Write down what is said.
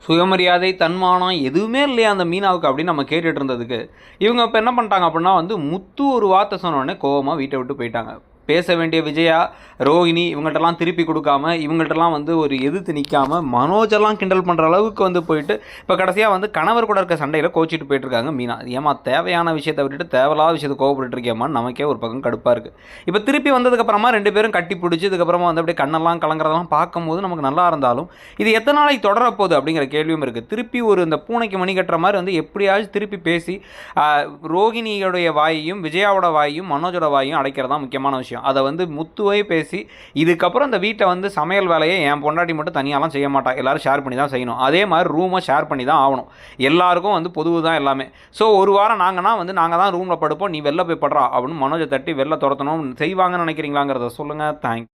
சுயமரியாதை, தன்மானம் எதுவுமே இல்லையா அந்த மீனாவுக்கு அப்படின்னு நம்ம கேட்டுட்டு இருந்ததுக்கு, இவங்க இப்போ என்ன பண்ணிட்டாங்க அப்படின்னா வந்து முத்து ஒரு வார்த்தை சொன்ன உடனே கோவமா வீட்டை விட்டு போயிட்டாங்க. பேச வேண்டிய விஜயா, ரோஹிணி இவங்கள்ட்டலாம் திருப்பி கொடுக்காம, இவங்கள்ட்டலாம் வந்து ஒரு எதிர்த்து நிற்காம, மனோஜெல்லாம் கிண்டல் பண்ணுற அளவுக்கு வந்து போயிட்டு, இப்போ கடைசியாக வந்து கணவர் கூட இருக்க சண்டையில் கோச்சிட்டு போயிட்டுருக்காங்க மீனா. ஏமா தேவையான விஷயத்தை விட்டுட்டு தேவையில்லாத விஷயத்தை கோவப்பட்டு இருக்கேம்மான்னு நமக்கே ஒரு பக்கம் கடுப்பாக இருக்குது. இப்போ திருப்பி வந்ததுக்கப்புறமா 2 பேரும் கட்டி பிடிச்சி, இதுக்கப்புறமா வந்து அப்படியே கண்ணெல்லாம் கலங்குறதெல்லாம் பார்க்கும்போது நமக்கு நல்லா இருந்தாலும், இது எத்தனை நாளைக்கு தொடரப்போகுது அப்படிங்கிற கேள்வியும் இருக்குது. திருப்பி ஒரு இந்த பூனைக்கு மணி கட்டுற மாதிரி வந்து எப்படியாச்சும் திருப்பி பேசி ரோகிணியோடைய வாயையும், விஜயாவோட வாயையும், மனோஜோட வாயையும் அடைக்கிறதா முக்கியமான விஷயம். அதை வந்து முத்துவே பேசி இதுக்கப்புறம் இந்த வீட்டை வந்து சமையல் வேலையை என் பொண்டாட்டி மட்டும் தனியாலாம் செய்ய மாட்டா, எல்லாரும் ஷேர் பண்ணி தான் செய்யணும். அதே மாதிரி ரூமை ஷேர் பண்ணி தான் ஆகணும். எல்லாருக்கும் வந்து பொதுவு தான் எல்லாமே. ஸோ ஒரு வாரம் நாங்கள் தான் ரூமில் படுப்போம், நீ வெளில போய் படுறா அப்படின்னு மனோஜை தட்டி வெளில துரத்தணும் செய்வாங்கன்னு நினைக்கிறீங்களாங்கிறத சொல்லுங்கள். தேங்க்ஸ்.